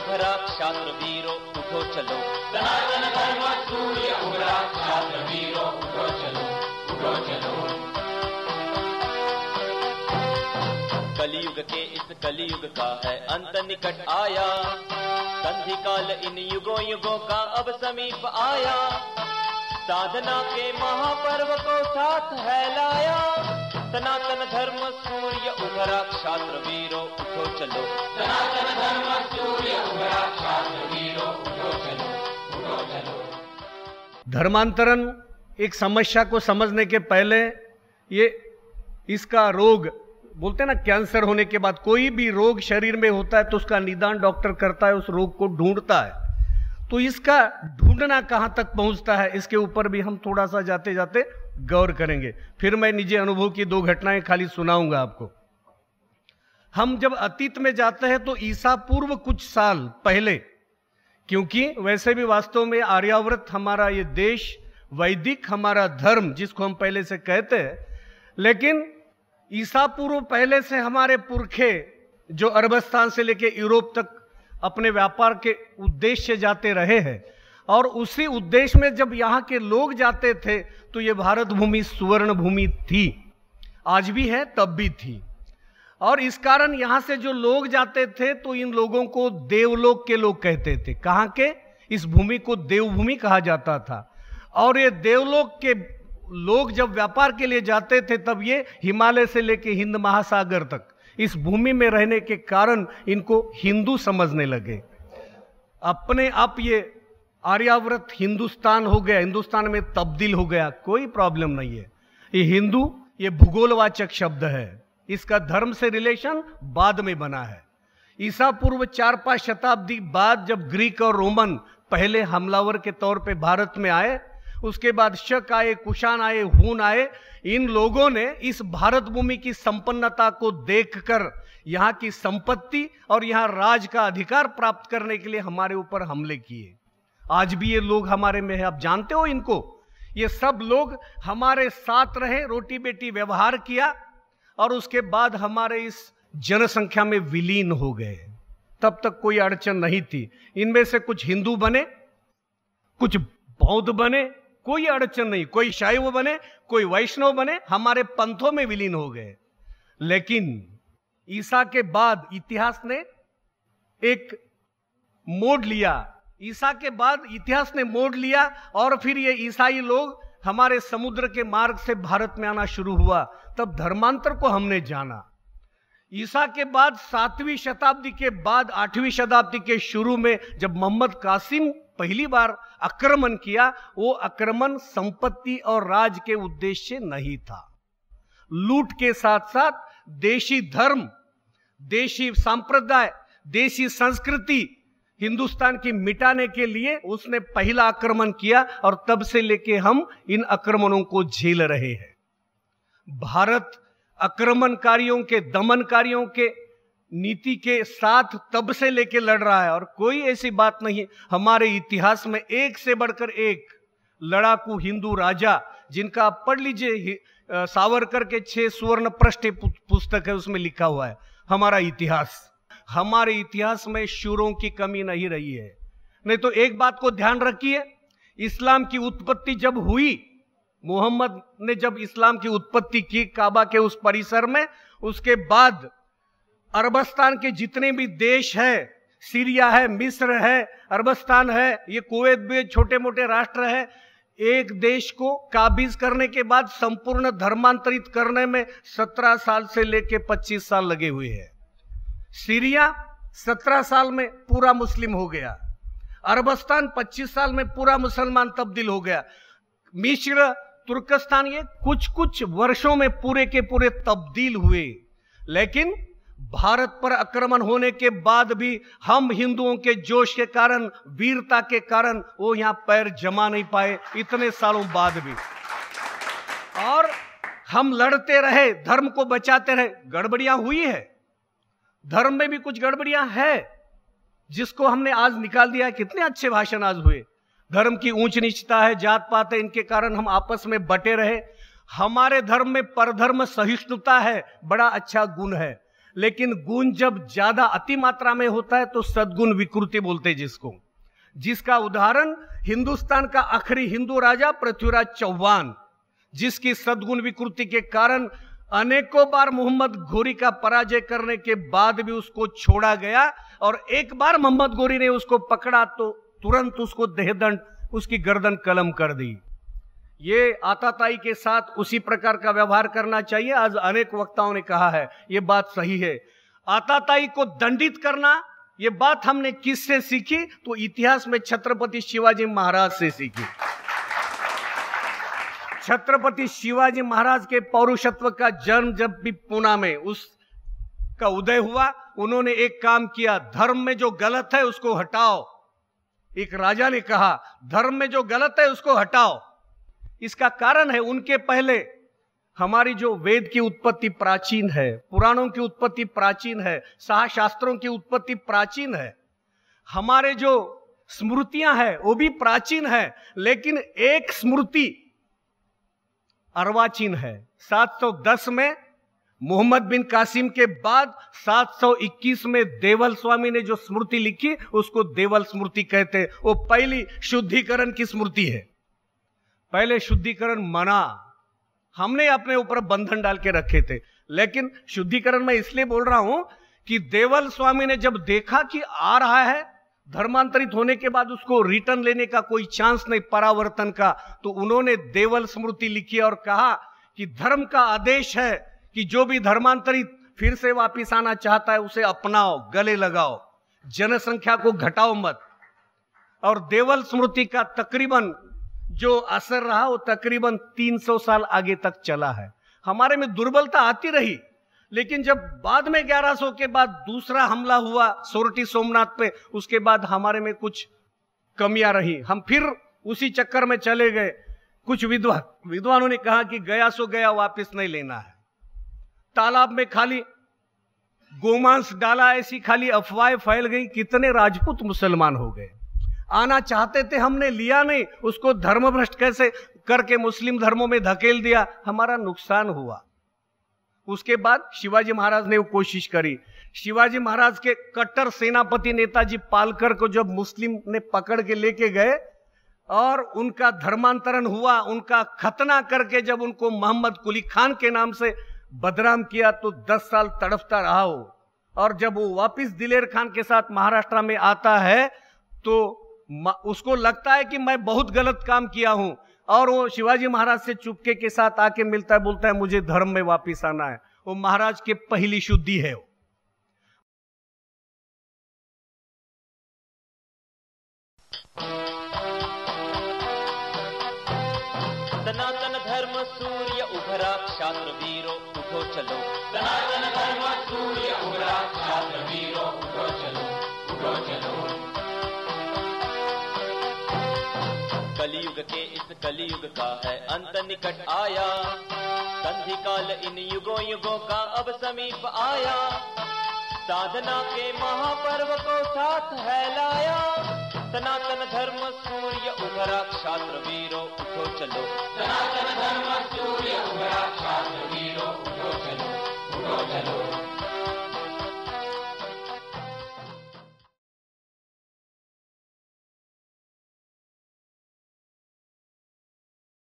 उभरा क्षात्र वीरो उठो चलो, सनातन धर्म सूर्य उभरा क्षात्र वीरो उठो चलो, उठो चलो। कलियुग के इस कलियुग का है अंत निकट आया, संधि काल इन युगों युगों का अब समीप आया, साधना के महापर्व को साथ है लाया, सनातन धर्म सूर्य उभरा क्षात्र वीरो उठो चलो, सनातन धर्म सूर्य उभरा क्षात्र वीरो उठो चलो, उठो चलो। धर्मांतरण एक समस्या को समझने के पहले ये इसका रोग बोलते हैं ना, कैंसर होने के बाद कोई भी रोग शरीर में होता है तो उसका निदान डॉक्टर करता है, उस रोग को ढूंढता है। तो इसका ढूंढना कहां तक पहुंचता है, इसके ऊपर भी हम थोड़ा सा जाते जाते गौर करेंगे। फिर मैं निजी अनुभव की 2 घटनाएं खाली सुनाऊंगा आपको। हम जब अतीत में जाते हैं तो ईसा पूर्व कुछ साल पहले, क्योंकि वैसे भी वास्तव में आर्यावर्त हमारा ये देश, वैदिक हमारा धर्म जिसको हम पहले से कहते हैं, लेकिन ईसा पूर्व पहले से हमारे पुरखे जो अरबस्तान से लेकर यूरोप तक अपने व्यापार के उद्देश्य से जाते रहे हैं, और उसी उद्देश्य में जब यहाँ के लोग जाते थे तो ये भारत भूमि सुवर्ण भूमि थी, आज भी है तब भी थी। और इस कारण यहाँ से जो लोग जाते थे तो इन लोगों को देवलोक के लोग कहते थे। कहाँ के? इस भूमि को देवभूमि कहा जाता था। और ये देवलोक के लोग जब व्यापार के लिए जाते थे तब ये हिमालय से लेकर हिंद महासागर तक इस भूमि में रहने के कारण इनको हिंदू समझने लगे। अपने आप ये आर्यावर्त हिंदुस्तान हो गया, हिंदुस्तान में तब्दील हो गया, कोई प्रॉब्लम नहीं है। ये हिंदू ये भूगोलवाचक शब्द है, इसका धर्म से रिलेशन बाद में बना है। ईसा पूर्व 4-5 शताब्दी बाद जब ग्रीक और रोमन पहले हमलावर के तौर पे भारत में आए, उसके बाद शक आए, कुषाण आए, हून आए, इन लोगों ने इस भारत भूमि की संपन्नता को देखकर यहाँ की संपत्ति और यहाँ राज का अधिकार प्राप्त करने के लिए हमारे ऊपर हमले किए। आज भी ये लोग हमारे में है, आप जानते हो इनको। ये सब लोग हमारे साथ रहे, रोटी बेटी व्यवहार किया और उसके बाद हमारे इस जनसंख्या में विलीन हो गए। तब तक कोई अड़चन नहीं थी। इनमें से कुछ हिंदू बने, कुछ बौद्ध बने, कोई अड़चन नहीं। कोई शैव बने, कोई वैष्णव बने, हमारे पंथों में विलीन हो गए। लेकिन ईसा के बाद इतिहास ने एक मोड़ लिया। ईसा के बाद इतिहास ने मोड़ लिया और फिर ये ईसाई लोग हमारे समुद्र के मार्ग से भारत में आना शुरू हुआ। तब धर्मांतर को हमने जाना। ईसा के बाद 7वीं शताब्दी के बाद 8वीं शताब्दी के शुरू में जब मोहम्मद कासिम पहली बार आक्रमण किया, वो आक्रमण संपत्ति और राज के उद्देश्य से नहीं था। लूट के साथ साथ देशी धर्म, देशी संप्रदाय, देशी संस्कृति हिंदुस्तान की मिटाने के लिए उसने पहला आक्रमण किया और तब से लेके हम इन आक्रमणों को झेल रहे हैं। भारत आक्रमणकारियों के, दमनकारियों के नीति के साथ तब से लेके लड़ रहा है और कोई ऐसी बात नहीं। हमारे इतिहास में एक से बढ़कर एक लड़ाकू हिंदू राजा, जिनका आप पढ़ लीजिए, सावरकर के 6 स्वर्ण पृष्ठ पुस्तक है, उसमें लिखा हुआ है हमारा इतिहास। हमारे इतिहास में शूरों की कमी नहीं रही है। नहीं तो एक बात को ध्यान रखिए, इस्लाम की उत्पत्ति जब हुई, मोहम्मद ने जब इस्लाम की उत्पत्ति की काबा के उस परिसर में, उसके बाद अरबस्तान के जितने भी देश है, सीरिया है, मिस्र है, अरबस्तान है, ये कुवैत भी छोटे मोटे राष्ट्र है, एक देश को काबिज करने के बाद संपूर्ण धर्मांतरित करने में 17 साल से लेके 25 साल लगे हुए हैं। सीरिया 17 साल में पूरा मुस्लिम हो गया, अरबस्तान 25 साल में पूरा मुसलमान तब्दील हो गया, मिस्र, तुर्कस्तान ये कुछ वर्षों में पूरे के पूरे तब्दील हुए। लेकिन भारत पर आक्रमण होने के बाद भी हम हिंदुओं के जोश के कारण, वीरता के कारण वो यहां पैर जमा नहीं पाए इतने सालों बाद भी। और हम लड़ते रहे, धर्म को बचाते रहे। गड़बड़ियां हुई है, धर्म में भी कुछ गड़बड़ियां है जिसको हमने आज निकाल दिया है। कितने अच्छे भाषण आज हुए। धर्म की ऊंच नीचता है, जात पात है, इनके कारण हम आपस में बटे रहे। हमारे धर्म में परधर्म सहिष्णुता है, बड़ा अच्छा गुण है। लेकिन गुण जब ज्यादा अति मात्रा में होता है तो सद्गुण विकृति बोलते जिसको, जिसका उदाहरण हिंदुस्तान का आखिरी हिंदू राजा पृथ्वीराज चौहान, जिसकी सद्गुण विकृति के कारण अनेकों बार मोहम्मद घोरी का पराजय करने के बाद भी उसको छोड़ा गया, और एक बार मोहम्मद घोरी ने उसको पकड़ा तो तुरंत उसको देहदंड, उसकी गर्दन कलम कर दी। ये आताताई के साथ उसी प्रकार का व्यवहार करना चाहिए। आज अनेक वक्ताओं ने कहा है, ये बात सही है। आताताई को दंडित करना, ये बात हमने किससे सीखी? तो इतिहास में छत्रपति शिवाजी महाराज से सीखी। छत्रपति शिवाजी महाराज के पौरुषत्व का जन्म जब भी पूना में उसका उदय हुआ, उन्होंने एक काम किया, धर्म में जो गलत है उसको हटाओ। एक राजा ने कहा, धर्म में जो गलत है उसको हटाओ। इसका कारण है, उनके पहले हमारी जो वेद की उत्पत्ति प्राचीन है, पुराणों की उत्पत्ति प्राचीन है, शास्त्रों की उत्पत्ति प्राचीन है, हमारे जो स्मृतियां हैं वो भी प्राचीन है, लेकिन एक स्मृति अर्वाचीन है। 710 में मोहम्मद बिन कासिम के बाद 721 में देवल स्वामी ने जो स्मृति लिखी उसको देवल स्मृति कहते। वो पहली शुद्धिकरण की स्मृति है। पहले शुद्धिकरण मना, हमने अपने ऊपर बंधन डाल के रखे थे, लेकिन शुद्धिकरण मैं इसलिए बोल रहा हूं कि देवल स्वामी ने जब देखा कि आ रहा है, धर्मांतरित होने के बाद उसको रिटर्न लेने का कोई चांस नहीं, परावर्तन का, तो उन्होंने देवल स्मृति लिखी और कहा कि धर्म का आदेश है कि जो भी धर्मांतरित फिर से वापिस आना चाहता है उसे अपनाओ, गले लगाओ, जनसंख्या को घटाओ मत। और देवल स्मृति का तकरीबन जो असर रहा वो तकरीबन 300 साल आगे तक चला है। हमारे में दुर्बलता आती रही, लेकिन जब बाद में 1100 के बाद दूसरा हमला हुआ सोरठी सोमनाथ पे, उसके बाद हमारे में कुछ कमियां रही, हम फिर उसी चक्कर में चले गए। कुछ विद्वानों ने कहा कि गया सो गया, वापस नहीं लेना है। तालाब में खाली गोमांस डाला, ऐसी खाली अफवाहें फैल गई, कितने राजपूत मुसलमान हो गए। आना चाहते थे, हमने लिया नहीं, उसको धर्मभ्रष्ट कैसे करके मुस्लिम धर्मों में धकेल दिया, हमारा नुकसान हुआ। उसके बाद शिवाजी महाराज ने वो कोशिश करी। शिवाजी महाराज के कट्टर सेनापति नेताजी पालकर को जब मुस्लिम ने पकड़ के लेके गए और उनका धर्मांतरण हुआ, उनका खतना करके जब उनको मोहम्मद कुली खान के नाम से बदनाम किया, तो 10 साल तड़पता रहा हो। और जब वो वापिस दिलेर खान के साथ महाराष्ट्र में आता है तो उसको लगता है कि मैं बहुत गलत काम किया हूं, और वो शिवाजी महाराज से चुपके के साथ आके मिलता है, बोलता है मुझे धर्म में वापिस आना है। वो महाराज की पहली शुद्धि है। सनातन धर्म सूर्य उभरा, क्षात्र वीरो उठो चलो। सनातन धर्म सूर्य उभरा, क्षात्र वीरो उठो चलो, उठो चलो। कलयुग के इस कलयुग का है अंत निकट आया, संधि काल इन युगों युगों का अब समीप आया। साधना के महापर्व को साथ है लाया, सनातन धर्म सूर्य उभरा, क्षात्र वीरो उठो चलो। सनातन धर्म सूर्य उभरा, क्षात्र वीरो उठो चलो।